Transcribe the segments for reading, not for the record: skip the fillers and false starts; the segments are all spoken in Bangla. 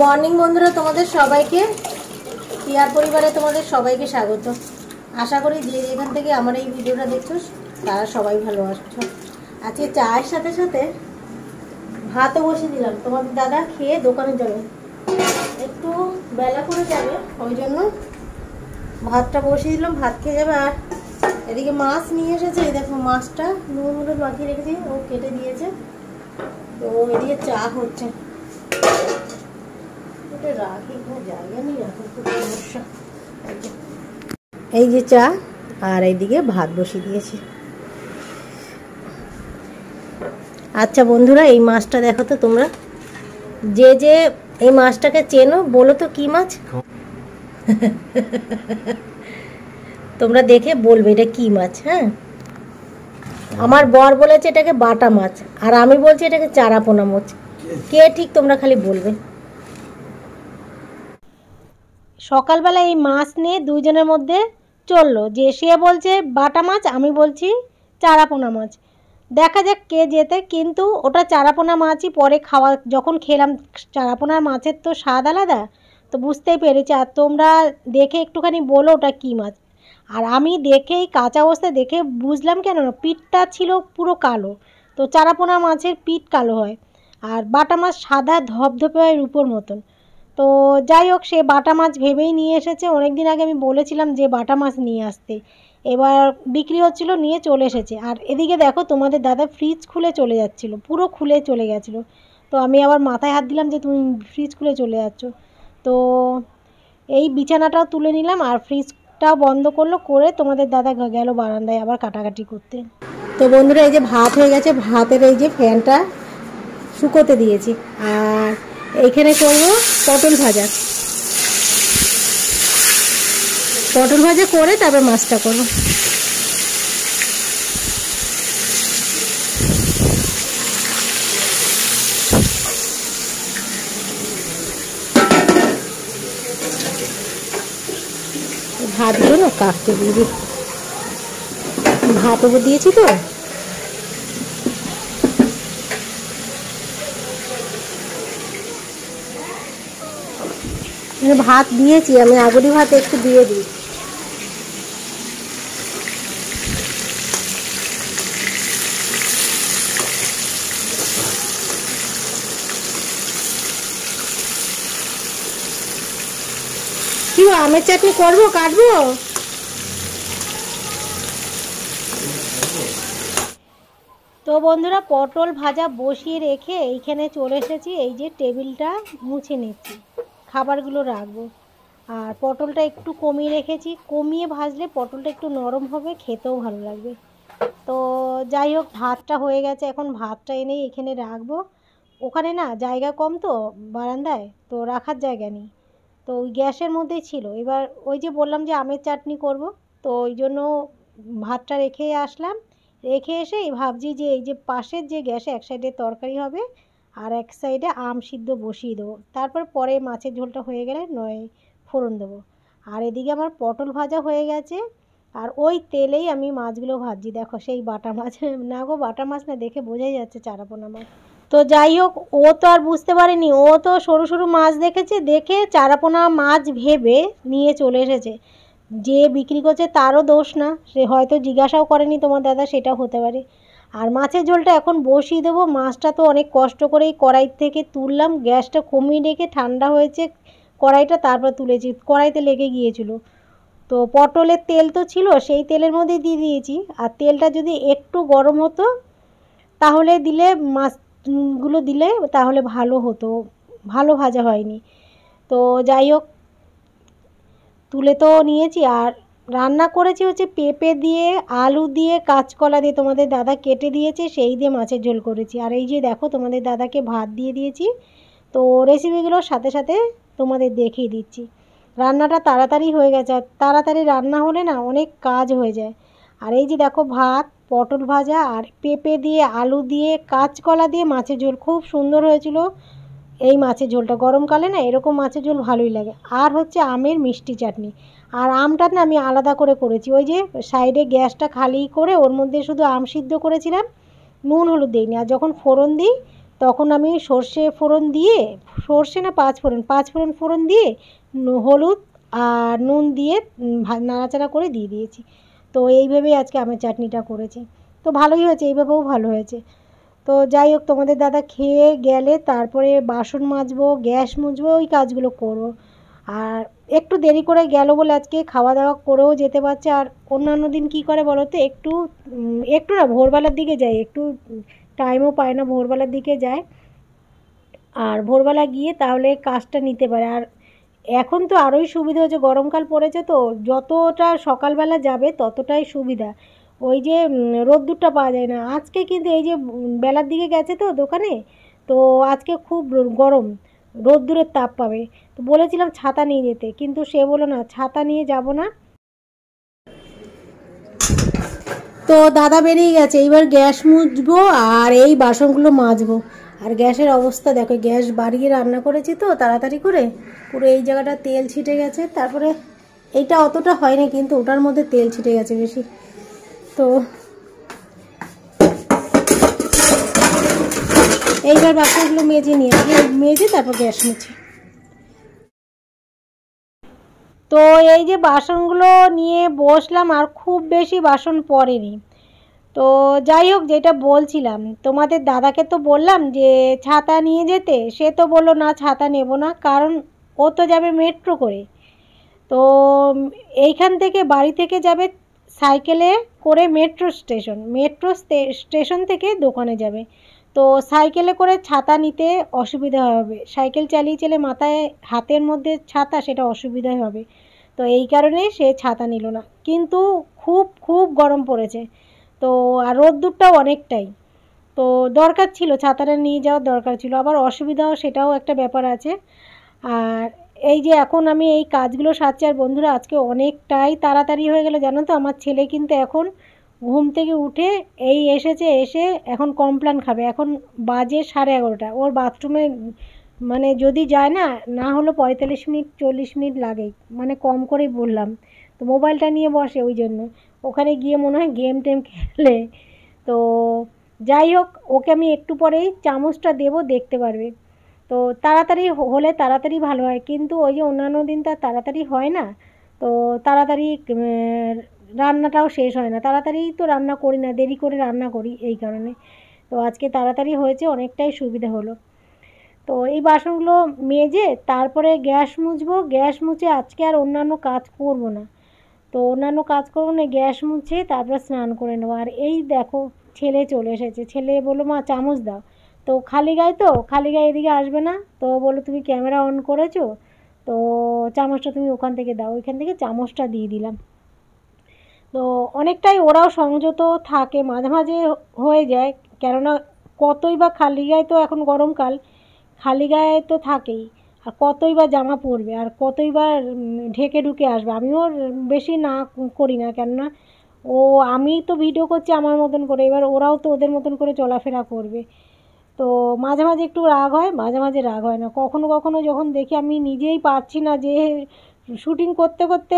মর্নিং বন্ধুরা, তোমাদের সবাইকে পিয়ার পরিবারে তোমাদের সবাইকে স্বাগত। আশা করি যে যেখান থেকে আমার এই ভিডিওটা দেখছো তারা সবাই ভালো আছো। আজকে চায়ের সাথে সাথে ভাতও বসে দিলাম। তোমাদের দাদা খেয়ে দোকানে যাবে, একটু বেলা করে যাবে, ওই জন্য ভাতটা বসিয়ে দিলাম। ভাত খেয়ে যাবে। আর এদিকে মাছ নিয়ে এসেছে, এই দেখো মাছটা নুন হলুদ মাখিয়ে রেখেছি, ও কেটে দিয়েছে। তো এদিকে চা হচ্ছে। এই যে চা, আর এইদিকে ভাত বসিয়ে দিয়েছি। আচ্ছা বন্ধুরা, এই মাছটা দেখো তো তোমরা, যে যে এই মাছটাকে চেনো বলো তো কি মাছ? তোমরা দেখে বলবে এটা কি মাছ। হ্যাঁ, আমার বর বলেছে এটাকে বাটা মাছ, আর আমি বলছি এটাকে চারাপোনা মাছ। কে ঠিক তোমরা খালি বলবে। সকালবেলা এই মাছ নিয়ে দুইজনের মধ্যে চললো, যে সে বলছে বাটা মাছ, আমি বলছি চারাপোনা মাছ। দেখা যাক কে জেতে। কিন্তু ওটা চারাপোনা মাছই। পরে খাওয়া যখন খেলাম, চারাপোনার মাছের তো স্বাদ আলাদা, তো বুঝতেই পেরেছি। আর তোমরা দেখে একটুখানি বলো ওটা কী মাছ। আর আমি দেখেই কাঁচা অবস্থায় দেখে বুঝলাম, কেন না পিঠটা ছিল পুরো কালো, তো চারাপোনা মাছের পিঠ কালো হয়, আর বাটা মাছ সাদা ধপধপে হয় রূপোর মতন। তো যাই হোক, সে বাটা মাছ ভেবেই নিয়ে এসেছে। অনেক দিন আগে আমি বলেছিলাম যে বাটা মাছ নিয়ে আসতে, এবার বিক্রি হচ্ছিল, নিয়ে চলে এসেছে। আর এদিকে দেখো তোমাদের দাদা ফ্রিজ খুলে চলে যাচ্ছিল, পুরো খুলে চলে গেছিলো। তো আমি আবার মাথায় হাত দিলাম যে তুমি ফ্রিজ খুলে চলে যাচ্ছ। তো এই বিছানাটাও তুলে নিলাম, আর ফ্রিজটাও বন্ধ করলো, করে তোমাদের দাদা গেল বারান্দায় আবার কাটাকাটি করতে। তো বন্ধুরা, এই যে ভাত হয়ে গেছে, ভাতের এই যে ফ্যানটা শুকোতে দিয়েছি। আর এইখানে করবো পটল ভাজা। পটল ভাজা করে তারপর মাছটা করবো। ভাতগুলো না কাটতে দিয়ে দিই, ভাত উপর দিয়েছি তো। ভাত দিয়েছি আমি, আগরি ভাত একটু দিয়ে দিই। কি আমের চাটনি করবো, কাটবো? তো বন্ধুরা, পটল ভাজা বসিয়ে রেখে এইখানে চলে এসেছি। এই যে টেবিলটা মুছে নিচ্ছি, খাবারগুলো রাখবো। আর পটলটা একটু কমিয়ে রেখেছি, কমিয়ে ভাজলে পটলটা একটু নরম হবে, খেতেও ভালো লাগবে। তো যাই হোক, ভাতটা হয়ে গেছে, এখন ভাতটা এনেই এখানে রাখবো। ওখানে না জায়গা কম, তো বারান্দায় তো রাখার জায়গা নেই, তো ওই গ্যাসের মধ্যেই ছিল। এবার ওই যে বললাম যে আমের চাটনি করব, তো ওই জন্য ভাতটা রেখে আসলাম। রেখে এসে ভাবছি যে এই যে পাশের যে গ্যাসে এক সাইডে তরকারি হবে, আর এক সাইডে আম সিদ্ধ বসিয়ে দেবো। তারপর পরে মাছের ঝোলটা হয়ে গেলে নয় ফোড়ন দেবো। আর এদিকে আমার পটল ভাজা হয়ে গেছে, আর ওই তেলেই আমি মাছগুলো ভাজছি। দেখো সেই বাটা মাছ, না গো বাটা মাছ না, দেখে বোঝাই যাচ্ছে চারাপোনা মাছ। তো যাই হোক, ও তো আর বুঝতে পারেনি, ও তো সরু সরু মাছ দেখেছে, দেখে চারাপোনা মাছ ভেবে নিয়ে চলে এসেছে। যে বিক্রি করছে তারও দোষ না, সে হয়তো জিজ্ঞাসাও করেনি তোমার দাদা, সেটাও হতে পারে। আর মাছের ঝোলটা এখন বসিয়ে দেবো। মাছটা তো অনেক কষ্ট করেই কড়াই থেকে তুললাম, গ্যাসটা কমিয়ে রেখে ঠান্ডা হয়েছে কড়াইটা, তারপর তুলেছি, কড়াইতে লেগে গিয়েছিল। তো পটলের তেল তো ছিল, সেই তেলের মধ্যেই দিয়ে দিয়েছি। আর তেলটা যদি একটু গরম হতো তাহলে দিলে, মাছগুলো দিলে তাহলে ভালো হতো, ভালো ভাজা হয়নি। তো যাই হোক, তুলে তো নিয়েছি। আর রান্না করেছি হচ্ছে পেঁপে দিয়ে, আলু দিয়ে, কাঁচকলা দিয়ে তোমাদের দাদা কেটে দিয়েছে, সেই দিয়ে মাছের ঝোল করেছি। আর এই যে দেখো তোমাদের দাদাকে ভাত দিয়ে দিয়েছি। তো রেসিপিগুলোর সাথে সাথে তোমাদের দেখিয়ে দিচ্ছি। রান্নাটা তাড়াতাড়ি হয়ে গেছে, আর তাড়াতাড়ি রান্না হলে না অনেক কাজ হয়ে যায়। আর এই যে দেখো ভাত, পটল ভাজা, আর পেঁপে দিয়ে, আলু দিয়ে, কাঁচকলা দিয়ে মাছের ঝোল খুব সুন্দর হয়েছিল। এই মাছের ঝোলটা গরমকালে না এরকম মাছের ঝোল ভালোই লাগে। আর হচ্ছে আমের মিষ্টি চাটনি। আর আমটা না আমি আলাদা করে করেছি, ওই যে সাইডে গ্যাসটা খালি করে ওর মধ্যে শুধু আম সিদ্ধ করেছিলাম, নুন হলুদ দিইনি। আর যখন ফোড়ন দিই তখন আমি সর্ষে ফোড়ন দিয়ে, সর্ষে না পাঁচফোড়ন ফোড়ন দিয়ে হলুদ আর নুন দিয়ে নাড়াচাড়া করে দিয়ে দিয়েছি। তো এইভাবেই আজকে আমের চাটনিটা করেছি। তো ভালোই হয়েছে, এইভাবেও ভালো হয়েছে। তো যাই হোক, তোমাদের দাদা খেয়ে গেলে তারপরে বাসন মাজবো, গ্যাস মুছবো, ওই কাজগুলো করবো। আর একটু দেরি করে গেল বলে আজকে খাওয়া দাওয়া করেও যেতে পারছে। আর অন্যান্য দিন কী করে বলো তো, একটু না ভোরবেলার দিকে যায়, একটু টাইমও পায় না, ভোরবেলার দিকে যায়। আর ভোরবেলা গিয়ে তাহলে কাজটা নিতে পারে। আর এখন তো আরোই সুবিধা হয়েছে, গরমকাল পড়েছে তো যতটা সকালবেলা যাবে ততটাই সুবিধা। ওই যে রোদ্দুরটা পাওয়া যায় না। আজকে কিন্তু এই যে বেলার দিকে গেছে তো দোকানে, তো আজকে খুব গরম, রোদ্দুরের তাপ পাবে। তো বলেছিলাম ছাতা নিয়ে যেতে, কিন্তু সে বললো না, ছাতা নিয়ে যাব না। তো দাদা বেরিয়ে গেছে, এইবার গ্যাস মুছবো আর এই বাসনগুলো মাজবো। আর গ্যাসের অবস্থা দেখো, গ্যাস বাড়িয়ে রান্না করেছি তো তাড়াতাড়ি করে, পুরো এই জায়গাটা তেল ছিটে গেছে। তারপরে এইটা অতটা হয়নি, কিন্তু ওটার মধ্যে তেল ছিটে গেছে বেশি। তো এইবার বাসনগুলো মেজে নিয়ে মেজে তারপর গ্যাস মুছি। তো এই যে বাসনগুলো নিয়ে বসলাম, আর খুব বেশি বাসন পড়েনি। তো যাই হোক, যেটা বলছিলাম, তোমাদের দাদাকে তো বললাম যে ছাতা নিয়ে যেতে, সে তো বললো না ছাতা নেব না, কারণ ও তো যাবে মেট্রো করে। তো এইখান থেকে বাড়ি থেকে যাবে সাইকেলে করে মেট্রো স্টেশন থেকে দোকানে যাবে। তো সাইকেলে করে ছাতা নিতে অসুবিধা হবে, সাইকেল চালিয়ে চলে মাথায় হাতের মধ্যে ছাতা, সেটা অসুবিধাই হবে। তো এই কারণে সে ছাতা নিল না। কিন্তু খুব খুব গরম পড়েছে, তো আর রোদ্দুরটাও অনেকটাই। তো দরকার ছিল, ছাতাটা নিয়ে যাওয়ার দরকার ছিল, আবার অসুবিধাও সেটাও একটা ব্যাপার আছে। আর এই যে এখন আমি এই কাজগুলো সারছি, আর বন্ধুরা আজকে অনেকটাই তাড়াতাড়ি হয়ে গেল জানো তো। আমার ছেলে কিন্তু এখন ঘুম থেকে উঠে এই এসেছে, এসে এখন কমপ্লান খাবে। এখন বাজে 11:30, ওর বাথরুমে মানে যদি যায় না, না হলো 45 মিনিট 40 মিনিট লাগেই, মানে কম করেই বললাম। তো মোবাইলটা নিয়ে বসে, ওই জন্য ওখানে গিয়ে মনে হয় গেম টেম খেলে। তো যাই হোক, ওকে আমি একটু পরেই চামচটা দেবো, দেখতে পারবে। তো তাড়াতাড়ি হলে তাড়াতাড়ি ভালো হয়, কিন্তু ওই যে অন্যান্য দিন তো তাড়াতাড়ি হয় না। তো তাড়াতাড়ি রান্নাটাও শেষ হয় না, তাড়াতাড়ি তো রান্না করি না, দেরি করে রান্না করি এই কারণে। তো আজকে তাড়াতাড়ি হয়েছে, অনেকটাই সুবিধা হলো। তো এই বাসনগুলো মেজে তারপরে গ্যাস মুছবো, গ্যাস মুছে আজকে আর অন্যান্য কাজ করব না। তো অন্যান্য কাজ করবো না, গ্যাস মুছে তারপর স্নান করে নেবো। আর এই দেখো, ছেলে চলে এসেছে। ছেলে বললো মা চামচ দাও। তো খালি গায়ে, তো খালি গায়ে এদিকে আসবে না, তো বললো তুমি ক্যামেরা অন করেছো, তো চামচটা তুমি ওখান থেকে দাও। ওইখান থেকে চামচটা দিয়ে দিলাম। তো অনেকটাই ওরাও সংযত থাকে, মাঝে মাঝে হয়ে যায়, কেননা কতই বা খালি গায়ে, তো এখন গরমকাল, খালি গায়ে তো থাকেই। আর কতই বা জামা পরবে, আর কতই বা ঢেকে ঢুকে আসবে। আমিও বেশি না করি না, কেননা আমি তো ভিডিও করছি আমার মতন করে, এবার ওরাও তো ওদের মতন করে চলাফেরা করবে। তো মাঝে মাঝে একটু রাগ হয়, মাঝে মাঝে রাগ হয় না। কখনো কখনো যখন দেখি আমি নিজেই পারছি না, যে শ্যুটিং করতে করতে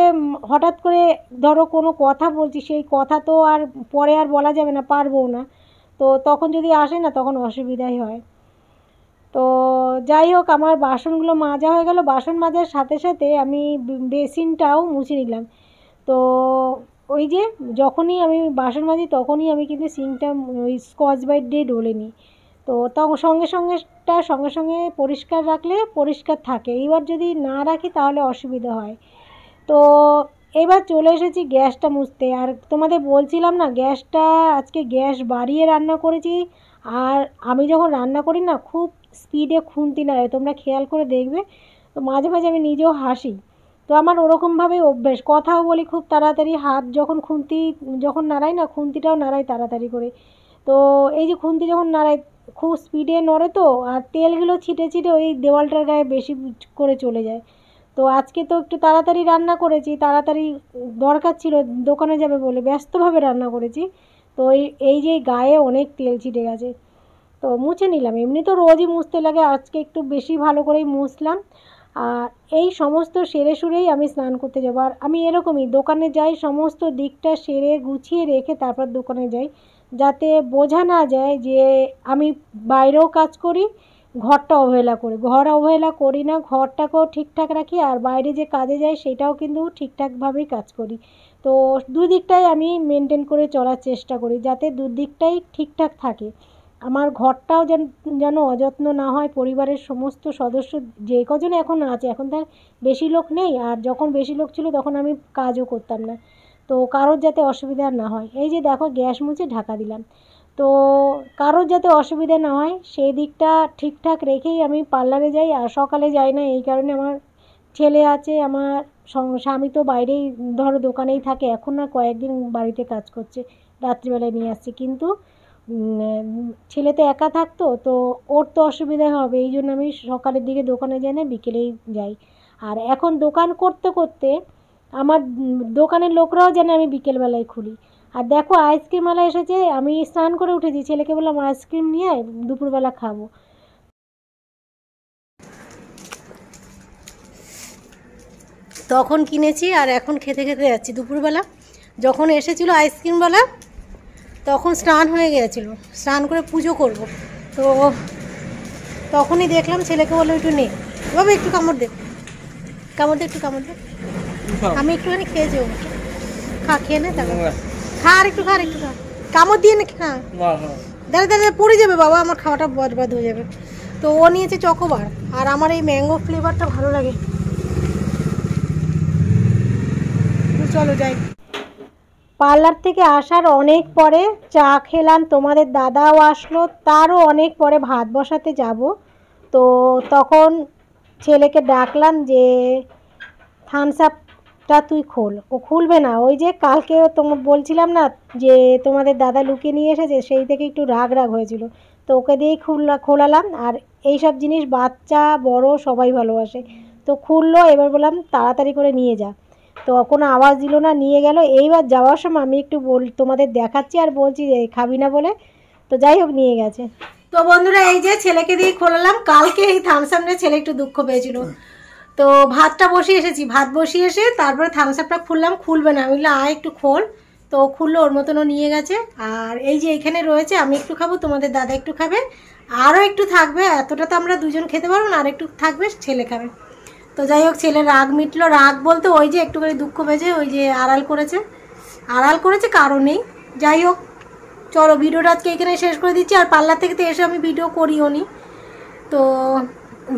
হঠাৎ করে ধরো কোনো কথা বলছি, সেই কথা তো আর পরে আর বলা যাবে না, পারবও না। তো তখন যদি আসে না, তখন অসুবিধাই হয়। তো যাই হোক, আমার বাসনগুলো মাজা হয়ে গেল। বাসন মাজার সাথে সাথে আমি বেসিনটাও মুছে নিলাম। তো ওই যে যখনই আমি বাসন মাজি তখনই আমি কিন্তু সিঙ্কটা ওই স্কচ ব্রাইট দিয়ে ডলে নিই। তো তখন সঙ্গে সঙ্গে পরিষ্কার রাখলে পরিষ্কার থাকে। এইবার যদি না রাখি তাহলে অসুবিধা হয়। তো এবার চলে এসেছি গ্যাসটা মুছতে। আর তোমাদের বলছিলাম না, আজকে গ্যাস বাড়িয়ে রান্না করেছি। আর আমি যখন রান্না করি না, খুব স্পিডে খুন্তি নাড়াই, তোমরা খেয়াল করে দেখবে। তো মাঝে মাঝে আমি নিজেও হাসি। তো আমার ওরকমভাবেই অভ্যেস, কথাও বলি খুব তাড়াতাড়ি, হাত যখন নাড়াই না, খুন্তিটাও নাড়াই তাড়াতাড়ি করে। তো এই যে খুন্তি যখন নাড়াই, খুব স্পিডে নড়ে তো, আর তেলগুলো ছিটে ছিটে ওই দেওয়ালটার গায়ে বেশি করে চলে যায়। তো আজকে তো একটু তাড়াতাড়ি রান্না করেছি, তাড়াতাড়ি দরকার ছিল, দোকানে যাবে বলে ব্যস্তভাবে রান্না করেছি। তো এই যে গায়ে অনেক তেল ছিটে গেছে, তো মুছে নিলাম। এমনি তো রোজই মুছতে লাগে, আজকে একটু বেশি ভালো করেই মুছলাম। আর এই সমস্ত সেরে সুরেই আমি স্নান করতে যাবো। আর আমি এরকমই দোকানে যাই, সমস্ত দিকটা সেরে গুছিয়ে রেখে তারপর দোকানে যাই। যাতে বোঝা না যায় যে আমি বাইরেও কাজ করি, ঘরটা অবহেলা করি। ঘর অবহেলা করি না, ঘরটাকেও ঠিকঠাক রাখি, আর বাইরে যে কাজে যাই সেটাও কিন্তু ঠিকঠাকভাবেই কাজ করি। তো দুদিকটাই আমি মেনটেন করে চলার চেষ্টা করি, যাতে দুদিকটাই ঠিকঠাক থাকে। আমার ঘরটাও যেন অযত্ন না হয়। পরিবারের সমস্ত সদস্য যে কজন এখন আছে, এখন তার বেশি লোক নেই, আর যখন বেশি লোক ছিল তখন আমি কাজও করতাম না। তো কারোর যাতে অসুবিধা না হয়, এই যে দেখো গ্যাস মুছে ঢাকা দিলাম, তো কারোর যাতে অসুবিধা না হয় সেই দিকটা ঠিকঠাক রেখেই আমি পার্লারে যাই। আর সকালে যাই না এই কারণে, আমার ছেলে আছে, আমার স্বামী তো বাইরেই ধরো দোকানেই থাকে, এখন না কয়েকদিন বাড়িতে কাজ করছে, রাত্রিবেলায় নিয়ে আসছে। কিন্তু ছেলে তো একা থাকতো, তো ওর তো অসুবিধা হবে, এই জন্য আমি সকালের দিকে দোকানে যাই না, বিকেলেই যাই। আর এখন দোকান করতে করতে আমার দোকানের লোকরাও জানে আমি বিকেলবেলায় খুলি। আর দেখো আইসক্রিমওয়ালা এসেছে, আমি স্নান করে উঠেছি, ছেলেকে বললাম আইসক্রিম নিয়ে আয়, দুপুরবেলা খাবো। তখন কিনেছি আর এখন খেতে খেতে যাচ্ছি। দুপুরবেলা যখন এসেছিলো আইসক্রিমওয়ালা তখন স্নান হয়ে গিয়েছিলো, স্নান করে পুজো করব, তো তখনই দেখলাম, ছেলেকে বললো একটু নে বাবা, একটু কামড় দে, একটু কামড় দে। আমি একটুখানি খেয়ে যাবো, খা, খেয়ে নে, তারপর খা, আর একটু খা, কামড় দিয়ে নে, খা। দাঁড়া পড়ে যাবে বাবা, আমার খাওয়াটা বরবাদ হয়ে যাবে। তো ও নিয়েছে চকোবার, আর আমার এই ম্যাঙ্গো ফ্লেভারটা ভালো লাগে। চলো যাই। পার্লার থেকে আসার অনেক পরে চা খেলাম, তোমাদের দাদাও আসলো, তারও অনেক পরে ভাত বসাতে যাব। তো তখন ছেলেকে ডাকলাম যে থামস আপটা তুই খোল। ও খুলবে না, ওই যে কালকে বলছিলাম না যে তোমাদের দাদা লুকিয়ে নিয়ে এসেছে, সেই থেকে একটু রাগ হয়েছিল, তো ওকে দিয়েই খোলালাম। আর এইসব জিনিস বাচ্চা বড় সবাই ভালোবাসে। তো খুললো, এবার বললাম তাড়াতাড়ি করে নিয়ে যা, তো কোনো আওয়াজ দিল না, নিয়ে গেল। এইবার যাওয়ার সময় আমি একটু তোমাদের দেখাচ্ছি আর বলছি যে খাবি না বলে, তো যাই হোক নিয়ে গেছে। তো বন্ধুরা এই যে ছেলেকে দিয়ে খোলালাম, কালকে এই থামস আপ নিয়ে ছেলে একটু দুঃখ পেয়েছিল। তো ভাতটা বসিয়ে এসেছি, ভাত বসিয়ে এসে তারপরে থামস আপটা খুললাম, খুলবে না, আমি বললাম আয় একটু খোল, তো খুললো, ওর মতনও নিয়ে গেছে। আর এই যে এখানে রয়েছে, আমি একটু খাবো, তোমাদের দাদা একটু খাবে, আরও একটু থাকবে, এতটা তো আমরা দুজন খেতে পারবো না, আর একটু থাকবে, ছেলে খাবে। তো যাই হোক ছেলের রাগ মিটলো। রাগ বলতে ওই যে একটু করে দুঃখ পেয়েছে, ওই যে আড়াল করেছে কারণেই। যাই হোক চলো, ভিডিওটা আজকে এখানে শেষ করে দিচ্ছি। আর পার্লার থেকে তো এসে আমি ভিডিও করিও নি। তো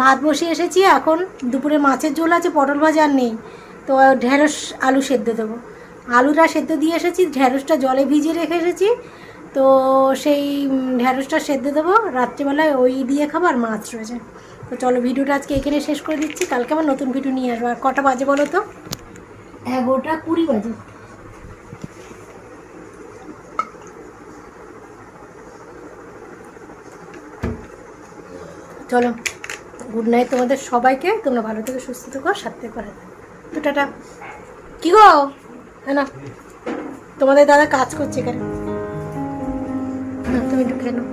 ভাত বসিয়ে এসেছি, এখন দুপুরে মাছের ঝোল আছে, পটল ভাজা আর নেই, তো ঢেঁড়স আলু সেদ্ধ দেবো। আলুটা সেদ্ধ দিয়ে এসেছি, ঢেঁড়সটা জলে ভিজিয়ে রেখে এসেছি, তো সেই ঢেঁড়সটা সেদ্ধ দেবো রাত্রিবেলায়, ওই দিয়ে খাবো। আর মাছ রয়েছে। তো চলো ভিডিওটা আজকে এখানে শেষ করে দিচ্ছি, কালকে আবার নতুন ভিডিও নিয়ে আসবো। আর কটা বাজে বলো তো? 11:20 বাজে। চলো, গুড নাইট তোমাদের সবাইকে, তোমরা ভালো থেকে সুস্থ থেকো, সাথে করে তো টাটা। কি গো, হ্যাঁ না তোমাদের দাদা কাজ করছে এখানে, তুমি একটু খেয়ে নাও।